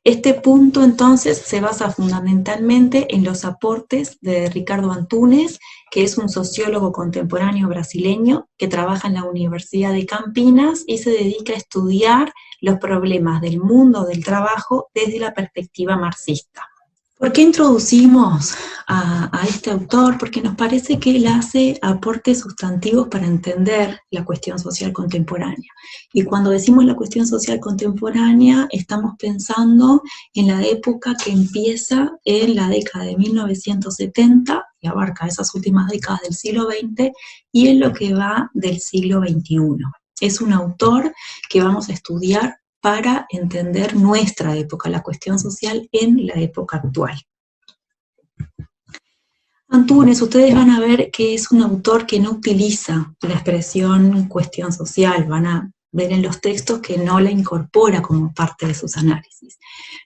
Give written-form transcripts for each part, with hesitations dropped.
Este punto entonces se basa fundamentalmente en los aportes de Ricardo Antunes, que es un sociólogo contemporáneo brasileño que trabaja en la Universidad de Campinas y se dedica a estudiar los problemas del mundo del trabajo desde la perspectiva marxista. ¿Por qué introducimos a este autor? Porque nos parece que él hace aportes sustantivos para entender la cuestión social contemporánea. Y cuando decimos la cuestión social contemporánea, estamos pensando en la época que empieza en la década de 1970 y abarca esas últimas décadas del siglo XX y en lo que va del siglo XXI. Es un autor que vamos a estudiar para entender nuestra época, la cuestión social en la época actual. Antunes, ustedes van a ver que es un autor que no utiliza la expresión cuestión social, van a ver en los textos que no la incorpora como parte de sus análisis.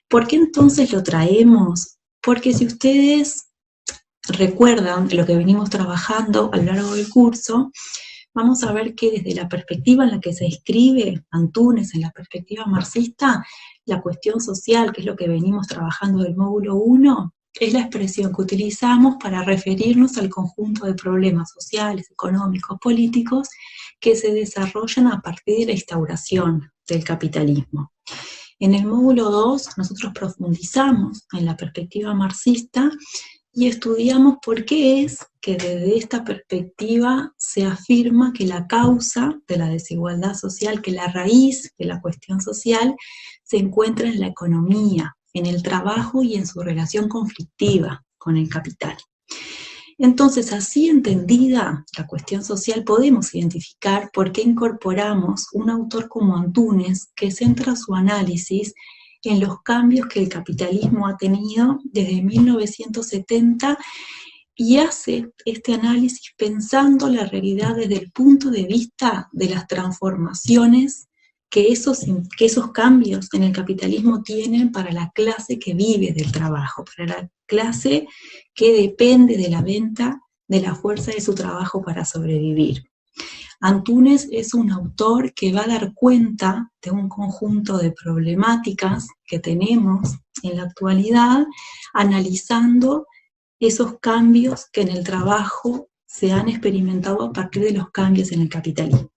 ¿Por qué entonces lo traemos? Porque si ustedes recuerdan lo que venimos trabajando a lo largo del curso, vamos a ver que desde la perspectiva en la que se escribe Antunes, en la perspectiva marxista, la cuestión social, que es lo que venimos trabajando del módulo 1, es la expresión que utilizamos para referirnos al conjunto de problemas sociales, económicos, políticos, que se desarrollan a partir de la instauración del capitalismo. En el módulo 2 nosotros profundizamos en la perspectiva marxista y estudiamos por qué es que desde esta perspectiva se afirma que la causa de la desigualdad social, que la raíz de la cuestión social se encuentra en la economía, en el trabajo y en su relación conflictiva con el capital. Entonces, así entendida la cuestión social, podemos identificar por qué incorporamos un autor como Antunes, que centra su análisis en los cambios que el capitalismo ha tenido desde 1970 y hace este análisis pensando la realidad desde el punto de vista de las transformaciones que esos cambios en el capitalismo tienen para la clase que vive del trabajo, para la clase que depende de la venta de la fuerza de su trabajo para sobrevivir. Antunes es un autor que va a dar cuenta de un conjunto de problemáticas que tenemos en la actualidad, analizando esos cambios que en el trabajo se han experimentado a partir de los cambios en el capitalismo.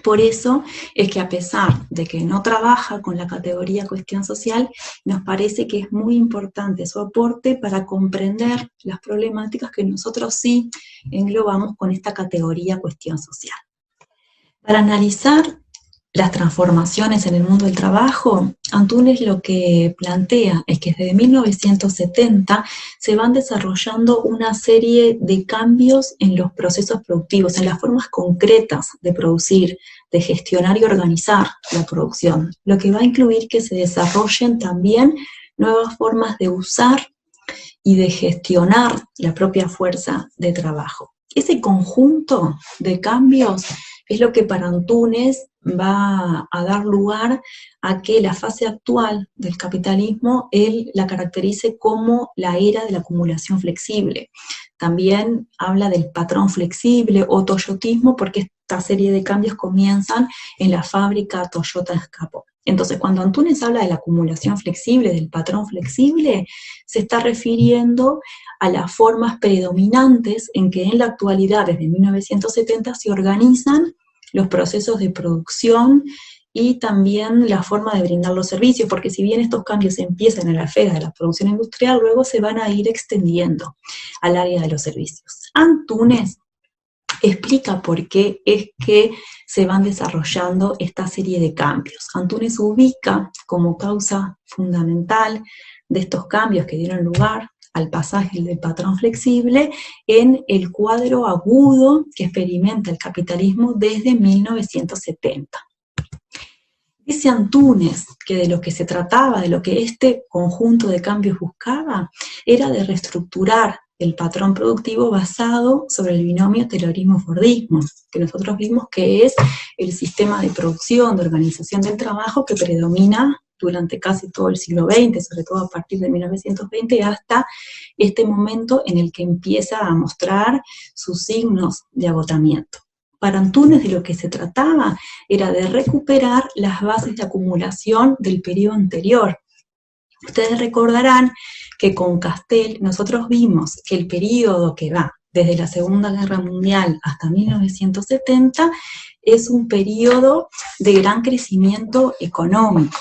Por eso es que a pesar de que no trabaja con la categoría cuestión social, nos parece que es muy importante su aporte para comprender las problemáticas que nosotros sí englobamos con esta categoría cuestión social. Para analizar las transformaciones en el mundo del trabajo, Antunes lo que plantea es que desde 1970 se van desarrollando una serie de cambios en los procesos productivos, en las formas concretas de producir, de gestionar y organizar la producción, lo que va a incluir que se desarrollen también nuevas formas de usar y de gestionar la propia fuerza de trabajo. Ese conjunto de cambios es lo que para Antunes va a dar lugar a que la fase actual del capitalismo él la caracterice como la era de la acumulación flexible. También habla del patrón flexible o toyotismo porque esta serie de cambios comienzan en la fábrica Toyota en Japón. Entonces, cuando Antunes habla de la acumulación flexible, del patrón flexible, se está refiriendo a las formas predominantes en que en la actualidad, desde 1970, se organizan los procesos de producción y también la forma de brindar los servicios, porque si bien estos cambios empiezan en la esfera de la producción industrial, luego se van a ir extendiendo al área de los servicios. Antunes explica por qué es que se van desarrollando esta serie de cambios. Antunes ubica como causa fundamental de estos cambios que dieron lugar al pasaje del patrón flexible en el cuadro agudo que experimenta el capitalismo desde 1970. Dice Antunes que de lo que se trataba, de lo que este conjunto de cambios buscaba, era de reestructurar el patrón productivo basado sobre el binomio Taylorismo-Fordismo, que nosotros vimos que es el sistema de producción, de organización del trabajo que predomina durante casi todo el siglo XX, sobre todo a partir de 1920 hasta este momento en el que empieza a mostrar sus signos de agotamiento. Para Antúnez de lo que se trataba era de recuperar las bases de acumulación del periodo anterior. Ustedes recordarán que con Castel nosotros vimos que el periodo que va desde la Segunda Guerra Mundial hasta 1970 es un periodo de gran crecimiento económico.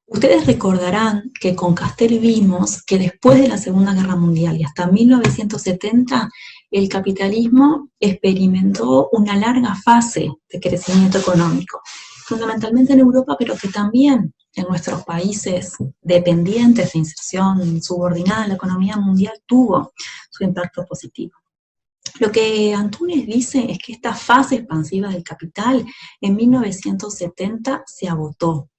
Ustedes recordarán que con Castel vimos que después de la Segunda Guerra Mundial y hasta 1970, el capitalismo experimentó una larga fase de crecimiento económico, fundamentalmente en Europa, pero que también en nuestros países dependientes de inserción subordinada en la economía mundial tuvo su impacto positivo. Lo que Antúnez dice es que esta fase expansiva del capital en 1970 se agotó.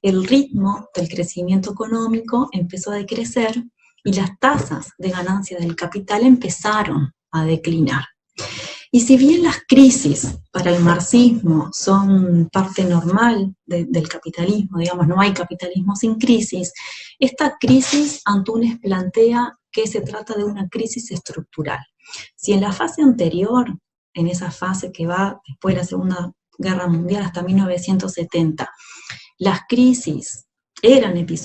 El ritmo del crecimiento económico empezó a decrecer y las tasas de ganancia del capital empezaron a declinar. Y si bien las crisis para el marxismo son parte normal del capitalismo, digamos, no hay capitalismo sin crisis, esta crisis Antúnez plantea que se trata de una crisis estructural. Si en la fase anterior, en esa fase que va después de la Segunda Guerra Mundial hasta 1970, las crisis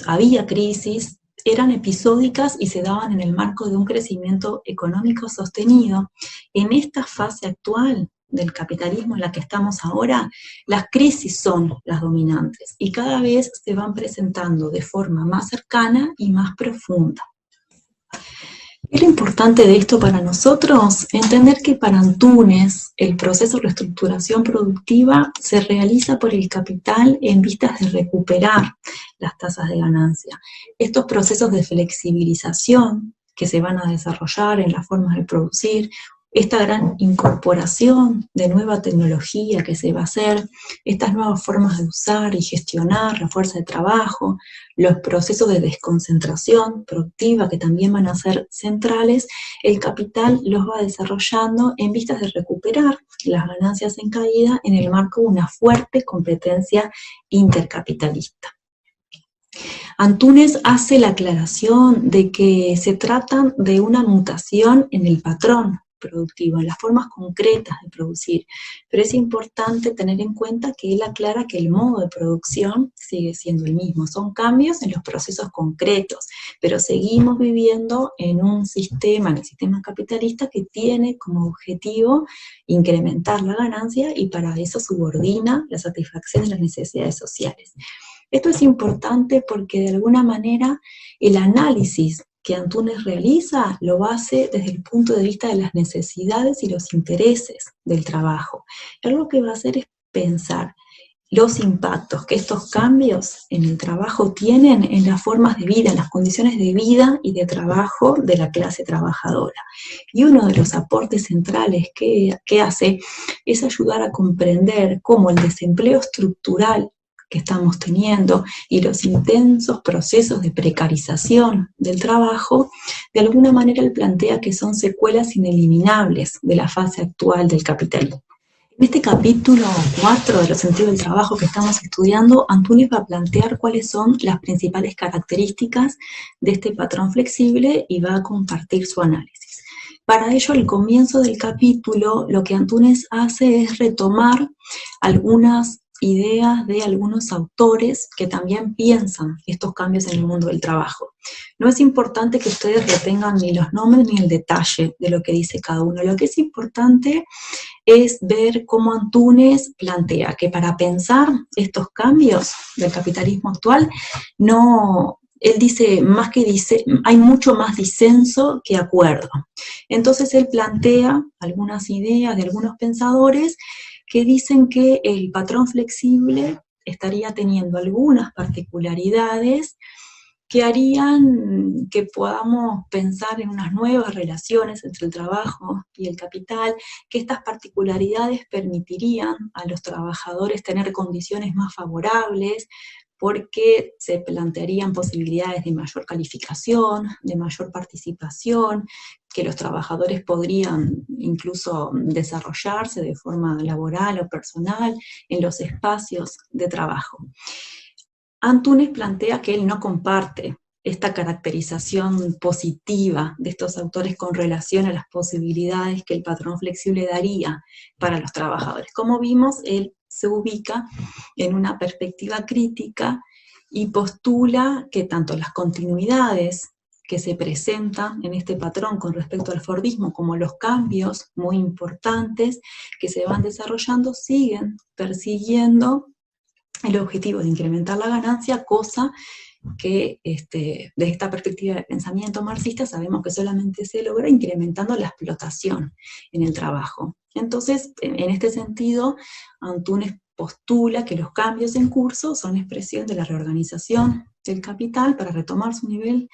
había crisis, eran episódicas y se daban en el marco de un crecimiento económico sostenido, en esta fase actual del capitalismo en la que estamos ahora, las crisis son las dominantes y cada vez se van presentando de forma más cercana y más profunda. ¿Qué es lo importante de esto para nosotros? Entender que para Antúnez el proceso de reestructuración productiva se realiza por el capital en vistas de recuperar las tasas de ganancia. Estos procesos de flexibilización que se van a desarrollar en las formas de producir, esta gran incorporación de nueva tecnología que se va a hacer, estas nuevas formas de usar y gestionar la fuerza de trabajo, los procesos de desconcentración productiva que también van a ser centrales, el capital los va desarrollando en vistas de recuperar las ganancias en caída en el marco de una fuerte competencia intercapitalista. Antúnez hace la aclaración de que se trata de una mutación en el patrón productivo, en las formas concretas de producir, pero es importante tener en cuenta que él aclara que el modo de producción sigue siendo el mismo, son cambios en los procesos concretos, pero seguimos viviendo en un sistema, en el sistema capitalista que tiene como objetivo incrementar la ganancia y para eso subordina la satisfacción de las necesidades sociales. Esto es importante porque de alguna manera el análisis que Antúnez realiza lo hace desde el punto de vista de las necesidades y los intereses del trabajo. Él lo que va a hacer es pensar los impactos que estos cambios en el trabajo tienen en las formas de vida, en las condiciones de vida y de trabajo de la clase trabajadora. Y uno de los aportes centrales que hace es ayudar a comprender cómo el desempleo estructural que estamos teniendo y los intensos procesos de precarización del trabajo, de alguna manera él plantea que son secuelas ineliminables de la fase actual del capitalismo. En este capítulo 4 de los sentidos del trabajo que estamos estudiando, Antúnez va a plantear cuáles son las principales características de este patrón flexible y va a compartir su análisis. Para ello, al comienzo del capítulo, lo que Antúnez hace es retomar algunas ideas de algunos autores que también piensan estos cambios en el mundo del trabajo. No es importante que ustedes retengan ni los nombres ni el detalle de lo que dice cada uno. Lo que es importante es ver cómo Antúnez plantea que para pensar estos cambios del capitalismo actual, él dice, hay mucho más disenso que acuerdo. Entonces él plantea algunas ideas de algunos pensadores que dicen que el patrón flexible estaría teniendo algunas particularidades que harían que podamos pensar en unas nuevas relaciones entre el trabajo y el capital, que estas particularidades permitirían a los trabajadores tener condiciones más favorables, porque se plantearían posibilidades de mayor calificación, de mayor participación, que los trabajadores podrían incluso desarrollarse de forma laboral o personal en los espacios de trabajo. Antúnez plantea que él no comparte esta caracterización positiva de estos autores con relación a las posibilidades que el patrón flexible daría para los trabajadores. Como vimos, él se ubica en una perspectiva crítica y postula que tanto las continuidades que se presentan en este patrón con respecto al Fordismo, como los cambios muy importantes que se van desarrollando, siguen persiguiendo el objetivo de incrementar la ganancia, cosa que desde esta perspectiva de pensamiento marxista sabemos que solamente se logra incrementando la explotación en el trabajo. Entonces, en este sentido, Antunes postula que los cambios en curso son expresión de la reorganización del capital para retomar su nivel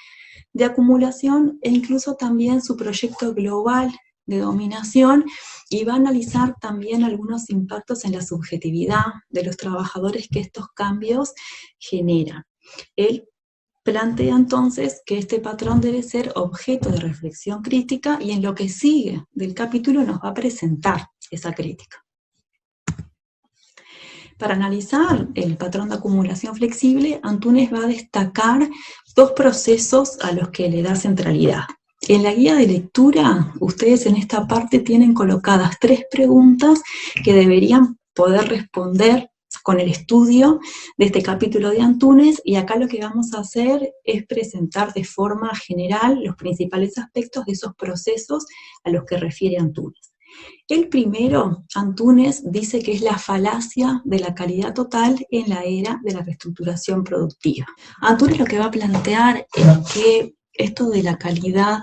de acumulación e incluso también su proyecto global de dominación, y va a analizar también algunos impactos en la subjetividad de los trabajadores que estos cambios generan. Él plantea entonces que este patrón debe ser objeto de reflexión crítica, y en lo que sigue del capítulo nos va a presentar esa crítica. Para analizar el patrón de acumulación flexible, Antunes va a destacar dos procesos a los que le da centralidad. En la guía de lectura, ustedes en esta parte tienen colocadas 3 preguntas que deberían poder responder con el estudio de este capítulo de Antunes, y acá lo que vamos a hacer es presentar de forma general los principales aspectos de esos procesos a los que refiere Antunes. El primero, Antunes dice que es la falacia de la calidad total en la era de la reestructuración productiva. Antunes lo que va a plantear es que esto de la calidad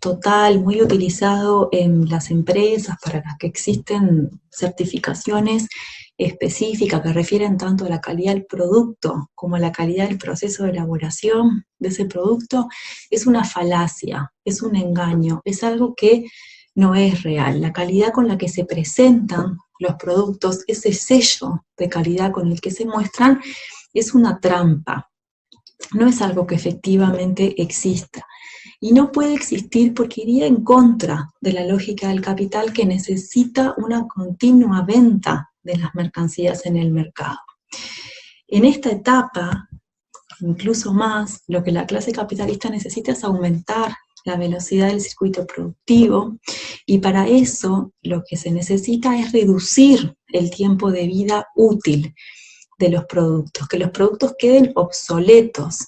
total, muy utilizado en las empresas para las que existen certificaciones específicas que refieren tanto a la calidad del producto como a la calidad del proceso de elaboración de ese producto, es una falacia, es un engaño, es algo que no es real. La calidad con la que se presentan los productos, ese sello de calidad con el que se muestran, es una trampa. No es algo que efectivamente exista. Y no puede existir porque iría en contra de la lógica del capital, que necesita una continua venta de las mercancías en el mercado. En esta etapa, incluso más, lo que la clase capitalista necesita es aumentar la velocidad del circuito productivo, y para eso lo que se necesita es reducir el tiempo de vida útil de los productos, que los productos queden obsoletos,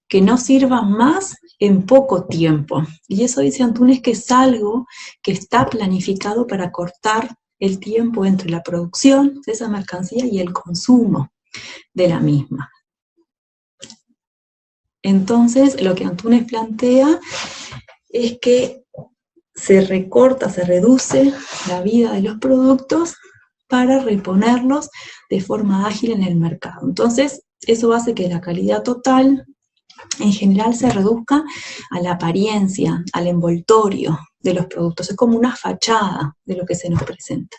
que no sirvan más en poco tiempo. Y eso dice Antunes que es algo que está planificado para cortar el tiempo entre la producción de esa mercancía y el consumo de la misma. Entonces, lo que Antunes plantea es que se recorta, se reduce la vida de los productos para reponerlos de forma ágil en el mercado. Entonces, eso hace que la calidad total en general se reduzca a la apariencia, al envoltorio de los productos. Es como una fachada de lo que se nos presenta.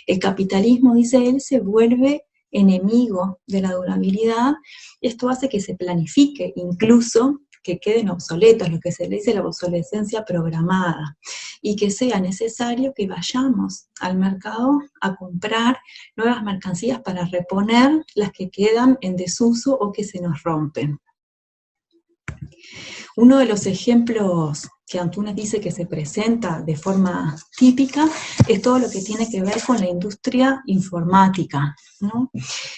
El capitalismo, dice él, se vuelve enemigo de la durabilidad. Esto hace que se planifique incluso que queden obsoletos, lo que se le dice la obsolescencia programada, y que sea necesario que vayamos al mercado a comprar nuevas mercancías para reponer las que quedan en desuso o que se nos rompen. Uno de los ejemplos que Antunes dice que se presenta de forma típica es todo lo que tiene que ver con la industria informática, ¿no?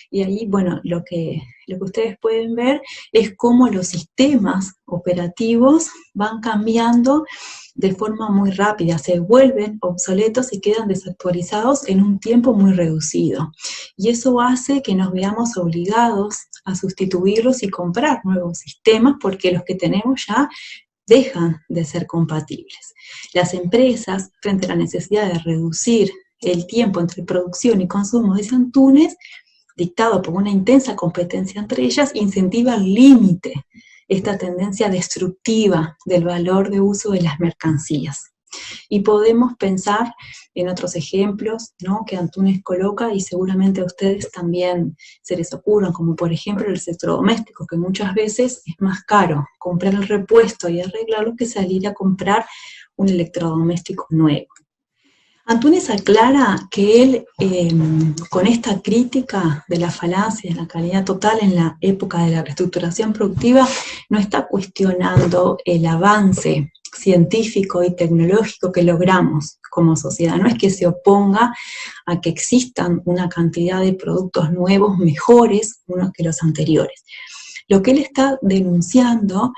Y ahí, bueno, lo que ustedes pueden ver es cómo los sistemas operativos van cambiando de forma muy rápida, se vuelven obsoletos y quedan desactualizados en un tiempo muy reducido. Y eso hace que nos veamos obligados a sustituirlos y comprar nuevos sistemas, porque los que tenemos ya dejan de ser compatibles. Las empresas, frente a la necesidad de reducir el tiempo entre producción y consumo, dice Antunes, dictado por una intensa competencia entre ellas, incentiva al límite esta tendencia destructiva del valor de uso de las mercancías. Y podemos pensar en otros ejemplos, ¿no?, que Antunes coloca, y seguramente a ustedes también se les ocurran, como por ejemplo el electrodoméstico, que muchas veces es más caro comprar el repuesto y arreglarlo que salir a comprar un electrodoméstico nuevo. Antunes aclara que él, con esta crítica de la falacia de la calidad total en la época de la reestructuración productiva, no está cuestionando el avance científico y tecnológico que logramos como sociedad. No es que se oponga a que existan una cantidad de productos nuevos, mejores unos que los anteriores. Lo que él está denunciando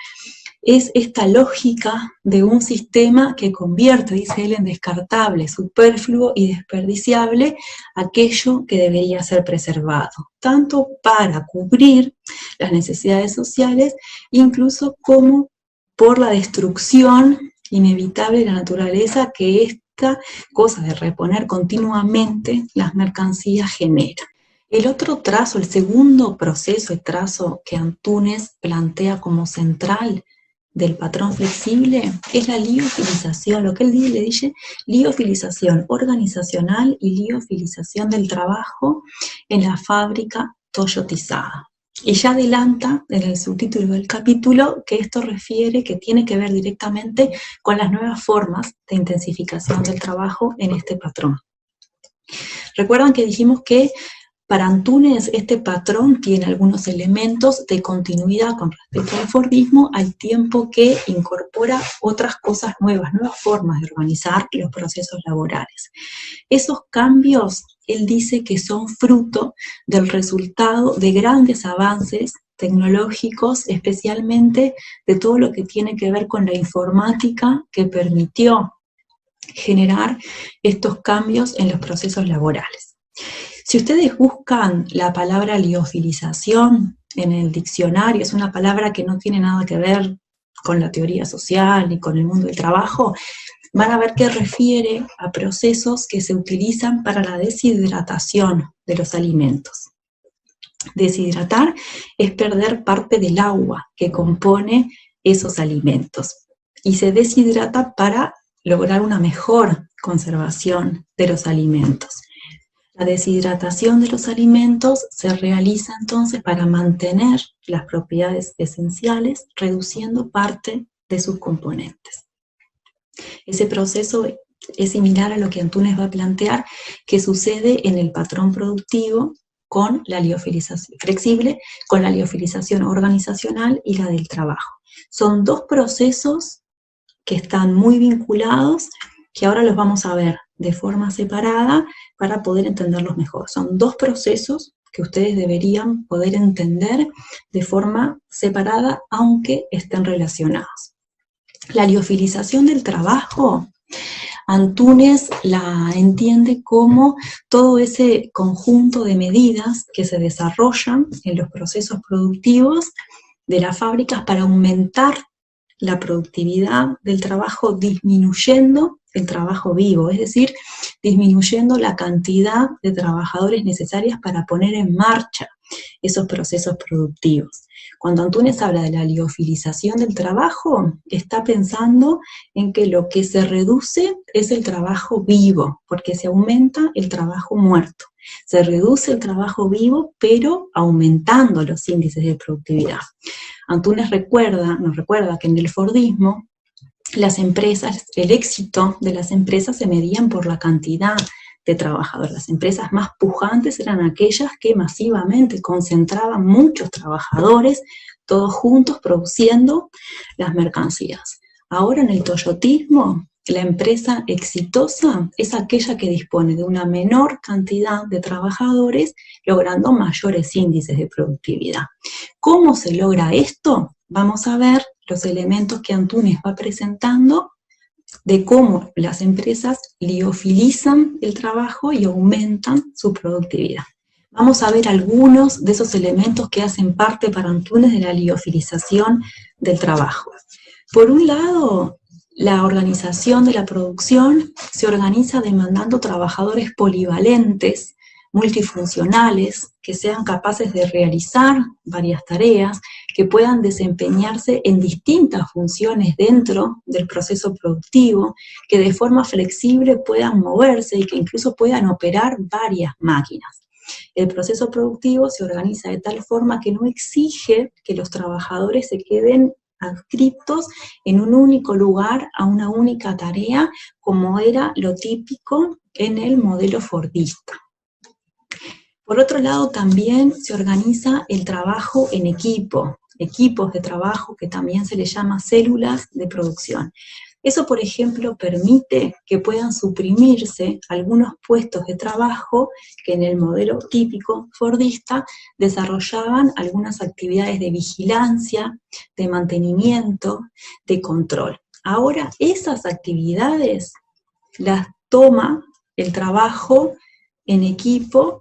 es esta lógica de un sistema que convierte, dice él, en descartable, superfluo y desperdiciable aquello que debería ser preservado, tanto para cubrir las necesidades sociales, incluso como por la destrucción inevitable de la naturaleza que esta cosa de reponer continuamente las mercancías genera. El otro trazo, el segundo proceso de trazo que Antunes plantea como central del patrón flexible es la liofilización, lo que él le dice liofilización organizacional y liofilización del trabajo en la fábrica toyotizada. Y ya adelanta en el subtítulo del capítulo que esto refiere, que tiene que ver directamente con las nuevas formas de intensificación del trabajo en este patrón. Recuerdan que dijimos que para Antunes este patrón tiene algunos elementos de continuidad con respecto al Fordismo, al tiempo que incorpora otras cosas nuevas, nuevas formas de organizar los procesos laborales. Esos cambios, él dice que son fruto del resultado de grandes avances tecnológicos, especialmente de todo lo que tiene que ver con la informática que permitió generar estos cambios en los procesos laborales. Si ustedes buscan la palabra liofilización en el diccionario, es una palabra que no tiene nada que ver con la teoría social ni con el mundo del trabajo, van a ver que refiere a procesos que se utilizan para la deshidratación de los alimentos. Deshidratar es perder parte del agua que compone esos alimentos y se deshidrata para lograr una mejor conservación de los alimentos. La deshidratación de los alimentos se realiza entonces para mantener las propiedades esenciales, reduciendo parte de sus componentes. Ese proceso es similar a lo que Antunes va a plantear que sucede en el patrón productivo con la liofilización flexible, con la liofilización organizacional y la del trabajo. Son dos procesos que están muy vinculados, que ahora los vamos a ver de forma separada para poder entenderlos mejor. Son dos procesos que ustedes deberían poder entender de forma separada, aunque estén relacionados. La liofilización del trabajo, Antunes la entiende como todo ese conjunto de medidas que se desarrollan en los procesos productivos de las fábricas para aumentar la productividad del trabajo, disminuyendo el trabajo vivo, es decir, disminuyendo la cantidad de trabajadores necesarias para poner en marcha esos procesos productivos. Cuando Antunes habla de la liofilización del trabajo, está pensando en que lo que se reduce es el trabajo vivo, porque se aumenta el trabajo muerto. Se reduce el trabajo vivo, pero aumentando los índices de productividad. Antunes nos recuerda que en el Fordismo, las empresas, el éxito de las empresas se medían por la cantidad de trabajadores. Las empresas más pujantes eran aquellas que masivamente concentraban muchos trabajadores, todos juntos produciendo las mercancías. Ahora en el toyotismo, la empresa exitosa es aquella que dispone de una menor cantidad de trabajadores, logrando mayores índices de productividad. ¿Cómo se logra esto? Vamos a ver los elementos que Antunes va presentando de cómo las empresas liofilizan el trabajo y aumentan su productividad. Vamos a ver algunos de esos elementos que hacen parte para Antunes de la liofilización del trabajo. Por un lado, la organización de la producción se organiza demandando trabajadores polivalentes, multifuncionales, que sean capaces de realizar varias tareas, que puedan desempeñarse en distintas funciones dentro del proceso productivo, que de forma flexible puedan moverse y que incluso puedan operar varias máquinas. El proceso productivo se organiza de tal forma que no exige que los trabajadores se queden adscriptos en un único lugar a una única tarea, como era lo típico en el modelo fordista. Por otro lado, también se organiza el trabajo en equipo, equipos de trabajo que también se les llama células de producción. Eso, por ejemplo, permite que puedan suprimirse algunos puestos de trabajo que en el modelo típico fordista desarrollaban algunas actividades de vigilancia, de mantenimiento, de control. Ahora, esas actividades las toma el trabajo en equipo,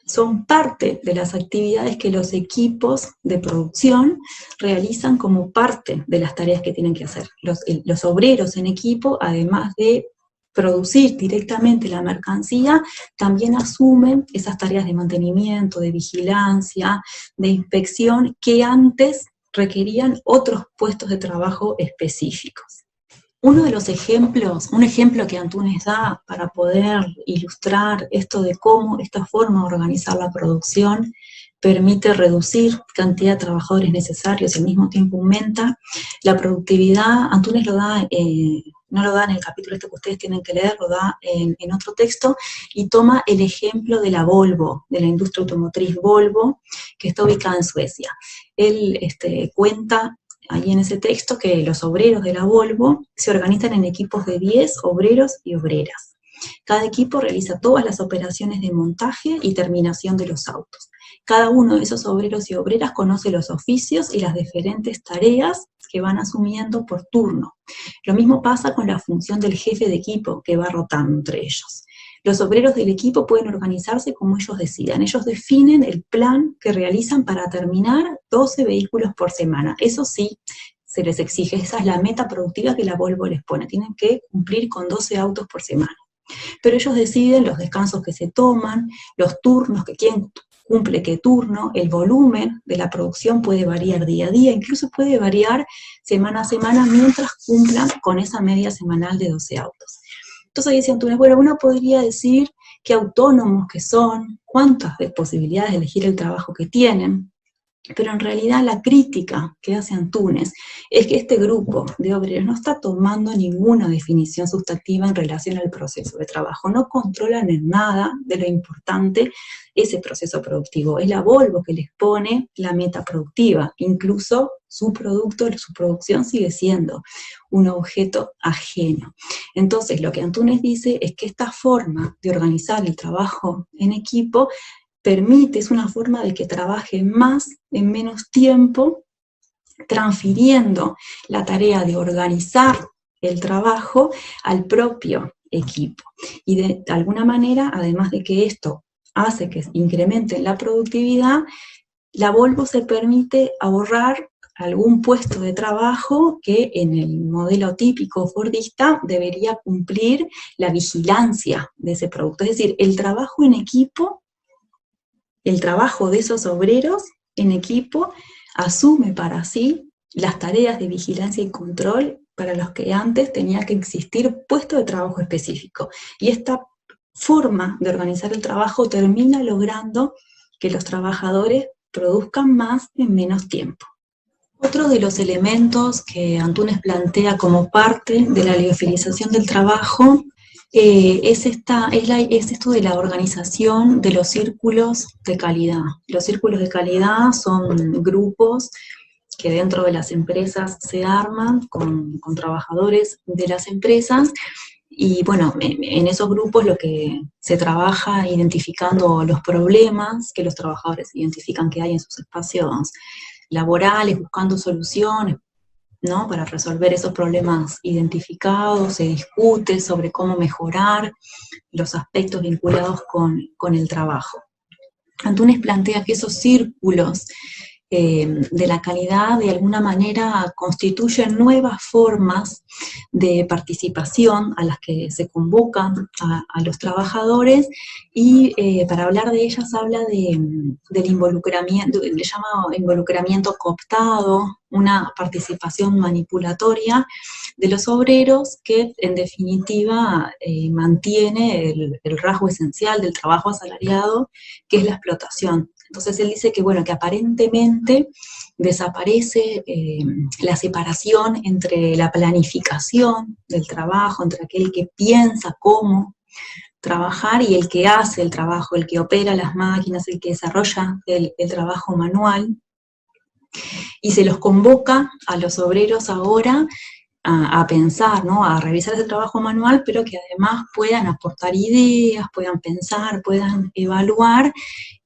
son parte de las actividades que los equipos de producción realizan como parte de las tareas que tienen que hacer. Los obreros en equipo, además de producir directamente la mercancía, también asumen esas tareas de mantenimiento, de vigilancia, de inspección, que antes requerían otros puestos de trabajo específicos. Uno de los ejemplos, un ejemplo que Antunes da para poder ilustrar esto de cómo esta forma de organizar la producción permite reducir cantidad de trabajadores necesarios y al mismo tiempo aumenta la productividad. Antunes lo da, no lo da en el capítulo este que ustedes tienen que leer, lo da en otro texto, y toma el ejemplo de la Volvo, de la industria automotriz Volvo, que está ubicada en Suecia. Él cuenta ahí en ese texto que los obreros de la Volvo se organizan en equipos de 10 obreros y obreras. Cada equipo realiza todas las operaciones de montaje y terminación de los autos. Cada uno de esos obreros y obreras conoce los oficios y las diferentes tareas que van asumiendo por turno. Lo mismo pasa con la función del jefe de equipo, que va rotando entre ellos. Los obreros del equipo pueden organizarse como ellos decidan. Ellos definen el plan que realizan para terminar 12 vehículos por semana. Eso sí, se les exige. Esa es la meta productiva que la Volvo les pone. Tienen que cumplir con 12 autos por semana. Pero ellos deciden los descansos que se toman, los turnos, que quién cumple qué turno, el volumen de la producción puede variar día a día, incluso puede variar semana a semana mientras cumplan con esa media semanal de 12 autos. Entonces ahí decía Antunes, bueno, uno podría decir qué autónomos que son, cuántas posibilidades de elegir el trabajo que tienen, pero en realidad la crítica que hace Antunes es que este grupo de obreros no está tomando ninguna definición sustantiva en relación al proceso de trabajo, no controlan en nada de lo importante ese proceso productivo. Es la Volvo que les pone la meta productiva, incluso su producto, su producción sigue siendo un objeto ajeno. Entonces lo que Antunes dice es que esta forma de organizar el trabajo en equipo es una forma de que trabaje más en menos tiempo, transfiriendo la tarea de organizar el trabajo al propio equipo. Y de alguna manera, además de que esto hace que incremente la productividad, la Volvo se permite ahorrar algún puesto de trabajo que en el modelo típico fordista debería cumplir la vigilancia de ese producto. Es decir, el trabajo en equipo, el trabajo de esos obreros en equipo asume para sí las tareas de vigilancia y control para los que antes tenía que existir puesto de trabajo específico. Y esta forma de organizar el trabajo termina logrando que los trabajadores produzcan más en menos tiempo. Otro de los elementos que Antunes plantea como parte de la liofilización del trabajo es esto de la organización de los círculos de calidad. Los círculos de calidad son grupos que dentro de las empresas se arman con trabajadores de las empresas, y bueno, en esos grupos lo que se trabaja identificando los problemas que los trabajadores identifican que hay en sus espacios laborales, buscando soluciones, ¿no?, para resolver esos problemas identificados, se discute sobre cómo mejorar los aspectos vinculados con el trabajo. Antunes plantea que esos círculos de la calidad de alguna manera constituyen nuevas formas de participación a las que se convocan a los trabajadores, y para hablar de ellas habla del involucramiento, le llama involucramiento cooptado, una participación manipulatoria de los obreros que en definitiva mantiene el rasgo esencial del trabajo asalariado, que es la explotación Entonces él dice que, bueno, que aparentemente desaparece la separación entre la planificación del trabajo, entre aquel que piensa cómo trabajar y el que hace el trabajo, el que opera las máquinas, el que desarrolla el trabajo manual, y se los convoca a los obreros ahora a pensar, ¿no? A revisar ese trabajo manual, pero que además puedan aportar ideas, puedan pensar, puedan evaluar,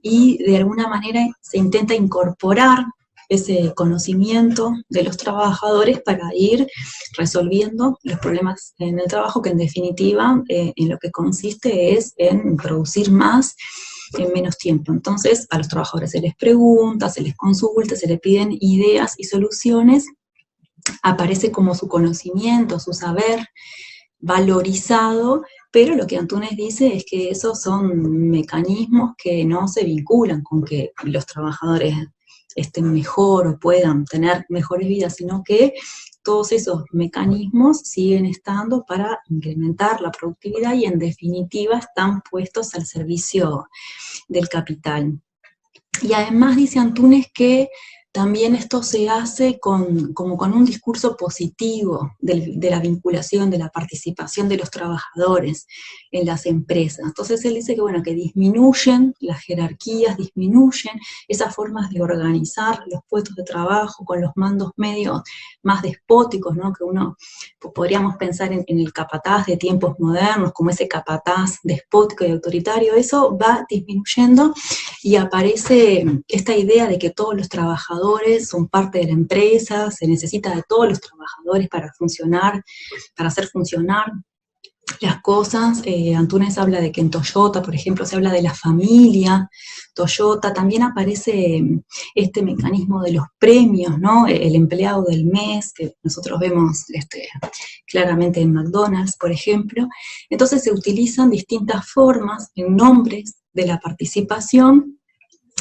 y de alguna manera se intenta incorporar ese conocimiento de los trabajadores para ir resolviendo los problemas en el trabajo, que en definitiva en lo que consiste es en producir más en menos tiempo. Entonces a los trabajadores se les pregunta, se les consulta, se les piden ideas y soluciones, aparece como su conocimiento, su saber valorizado, pero lo que Antunes dice es que esos son mecanismos que no se vinculan con que los trabajadores estén mejor o puedan tener mejores vidas, sino que todos esos mecanismos siguen estando para incrementar la productividad y en definitiva están puestos al servicio del capital. Y además dice Antunes que también esto se hace como con un discurso positivo de la vinculación, de la participación de los trabajadores en las empresas. Entonces él dice que, bueno, que disminuyen las jerarquías, disminuyen esas formas de organizar los puestos de trabajo con los mandos medios más despóticos, ¿no? Que uno podríamos pensar en el capataz de tiempos modernos, como ese capataz despótico y autoritario. Eso va disminuyendo y aparece esta idea de que todos los trabajadores son parte de la empresa, se necesita de todos los trabajadores para funcionar, para hacer funcionar las cosas. Antunes habla de que en Toyota, por ejemplo, se habla de la familia Toyota. También aparece este mecanismo de los premios, ¿no? El empleado del mes, que nosotros vemos claramente en McDonald's, por ejemplo. Entonces se utilizan distintas formas en nombres de la participación.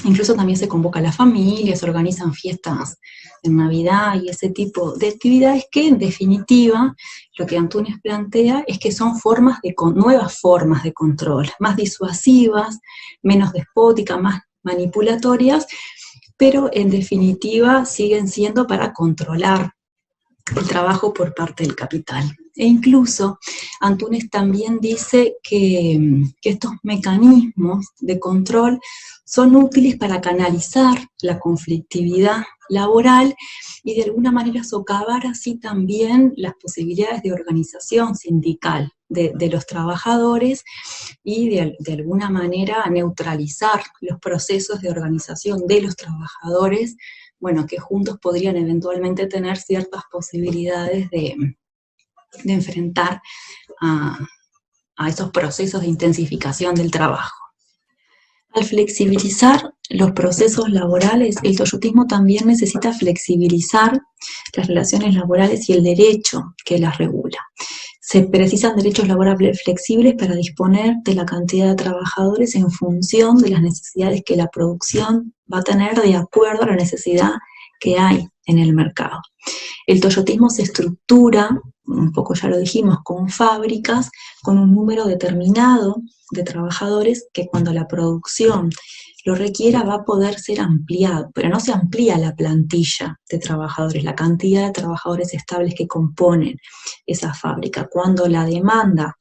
Incluso también se convoca a la familia, se organizan fiestas en Navidad y ese tipo de actividades que, en definitiva, lo que Antunes plantea es que son nuevas formas de control, más disuasivas, menos despóticas, más manipulatorias, pero en definitiva siguen siendo para controlar el trabajo por parte del capital. E incluso Antunes también dice que estos mecanismos de control son útiles para canalizar la conflictividad laboral y de alguna manera socavar así también las posibilidades de organización sindical de los trabajadores y de alguna manera neutralizar los procesos de organización de los trabajadores, bueno, que juntos podrían eventualmente tener ciertas posibilidades de enfrentar a esos procesos de intensificación del trabajo. Al flexibilizar los procesos laborales, el toyotismo también necesita flexibilizar las relaciones laborales y el derecho que las regula. Se precisan derechos laborales flexibles para disponer de la cantidad de trabajadores en función de las necesidades que la producción va a tener de acuerdo a la necesidad que hay en el mercado. El toyotismo se estructura, un poco ya lo dijimos, con fábricas, con un número determinado de trabajadores que cuando la producción lo requiera va a poder ser ampliado, pero no se amplía la plantilla de trabajadores, la cantidad de trabajadores estables que componen esa fábrica. Cuando la demanda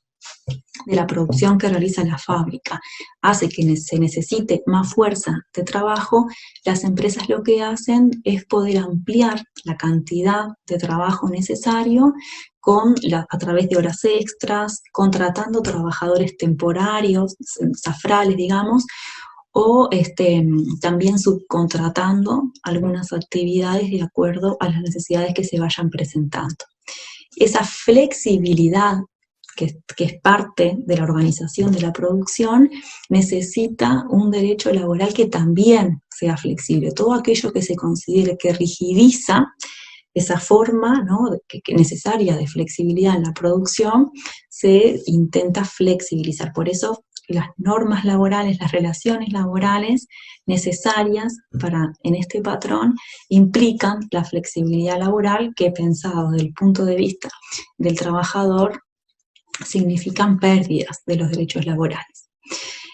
de la producción que realiza la fábrica hace que se necesite más fuerza de trabajo, las empresas lo que hacen es poder ampliar la cantidad de trabajo necesario a través de horas extras, contratando trabajadores temporarios, zafrales, digamos, o también subcontratando algunas actividades de acuerdo a las necesidades que se vayan presentando. Esa flexibilidad que es parte de la organización de la producción, necesita un derecho laboral que también sea flexible. Todo aquello que se considere que rigidiza esa forma, ¿no?, que necesaria de flexibilidad en la producción, se intenta flexibilizar. Por eso las normas laborales, las relaciones laborales necesarias en este patrón implican la flexibilidad laboral que, pensado desde el punto de vista del trabajador, significan pérdidas de los derechos laborales.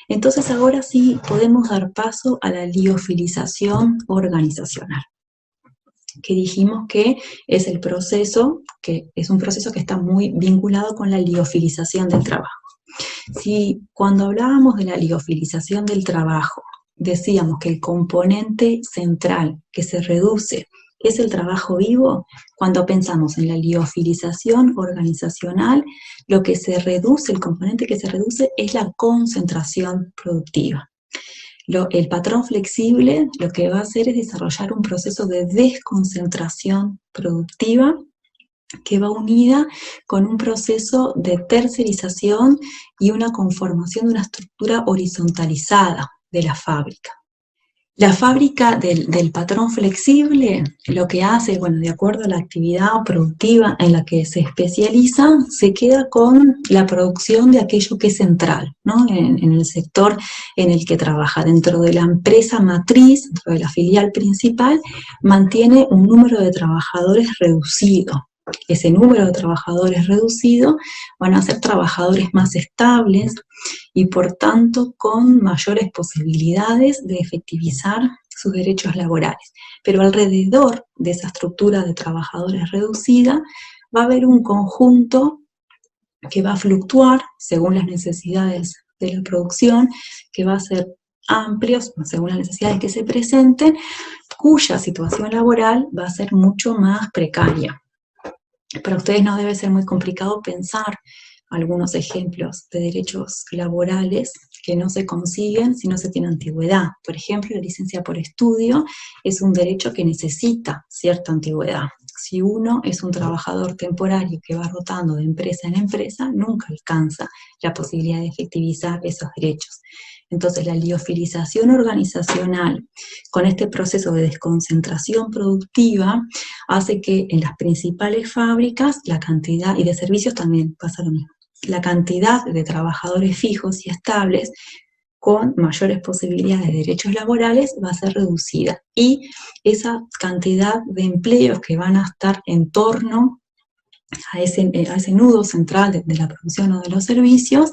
Entonces ahora sí podemos dar paso a la liofilización organizacional, que dijimos que es el proceso, que es un proceso que está muy vinculado con la liofilización del trabajo. Si cuando hablábamos de la liofilización del trabajo, decíamos que el componente central que se reduce es el trabajo vivo, cuando pensamos en la liofilización organizacional, lo que se reduce, el componente que se reduce es la concentración productiva. El patrón flexible lo que va a hacer es desarrollar un proceso de desconcentración productiva que va unida con un proceso de tercerización y una conformación de una estructura horizontalizada de la fábrica. La fábrica del patrón flexible lo que hace, bueno, de acuerdo a la actividad productiva en la que se especializa, se queda con la producción de aquello que es central, ¿no? En el sector en el que trabaja. Dentro de la empresa matriz, dentro de la filial principal, mantiene un número de trabajadores reducido. Ese número de trabajadores reducido van a ser trabajadores más estables y por tanto con mayores posibilidades de efectivizar sus derechos laborales. Pero alrededor de esa estructura de trabajadores reducida va a haber un conjunto que va a fluctuar según las necesidades de la producción, que va a ser amplios según las necesidades que se presenten, cuya situación laboral va a ser mucho más precaria. Para ustedes no debe ser muy complicado pensar algunos ejemplos de derechos laborales que no se consiguen si no se tiene antigüedad. Por ejemplo, la licencia por estudio es un derecho que necesita cierta antigüedad. Si uno es un trabajador temporario que va rotando de empresa en empresa, nunca alcanza la posibilidad de efectivizar esos derechos. Entonces, la liofilización organizacional, con este proceso de desconcentración productiva, hace que en las principales fábricas la cantidad, y de servicios también pasa lo mismo, la cantidad de trabajadores fijos y estables con mayores posibilidades de derechos laborales va a ser reducida. Y esa cantidad de empleos que van a estar en torno a ese nudo central de la producción o de los servicios,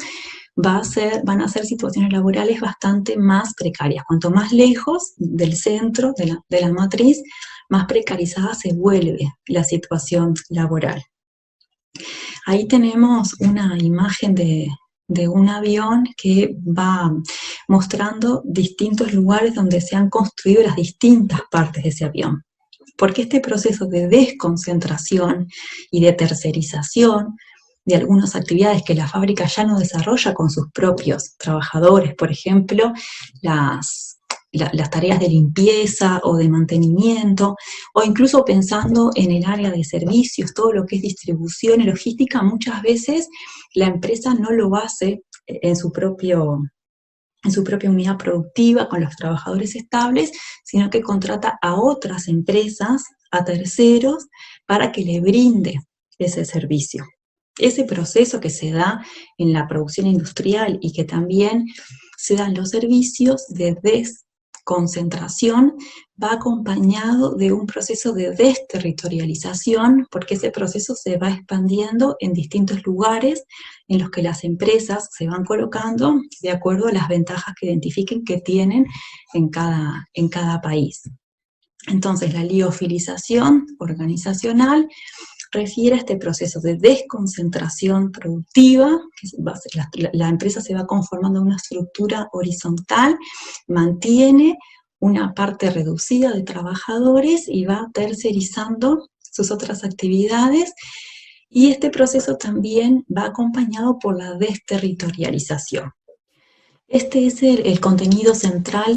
van a ser situaciones laborales bastante más precarias. Cuanto más lejos del centro, de la matriz, más precarizada se vuelve la situación laboral. Ahí tenemos una imagen de un avión que va mostrando distintos lugares donde se han construido las distintas partes de ese avión. Porque este proceso de desconcentración y de tercerización de algunas actividades que la fábrica ya no desarrolla con sus propios trabajadores, por ejemplo, las tareas de limpieza o de mantenimiento, o incluso pensando en el área de servicios, todo lo que es distribución y logística, muchas veces la empresa no lo hace en su propia unidad productiva, con los trabajadores estables, sino que contrata a otras empresas, a terceros, para que le brinde ese servicio. Ese proceso que se da en la producción industrial y que también se dan los servicios de desconcentración va acompañado de un proceso de desterritorialización, porque ese proceso se va expandiendo en distintos lugares en los que las empresas se van colocando de acuerdo a las ventajas que identifiquen que tienen en cada país. Entonces, la liofilización organizacional refiere a este proceso de desconcentración productiva, que la empresa se va conformando una estructura horizontal, mantiene una parte reducida de trabajadores y va tercerizando sus otras actividades, y este proceso también va acompañado por la desterritorialización. Este es el contenido central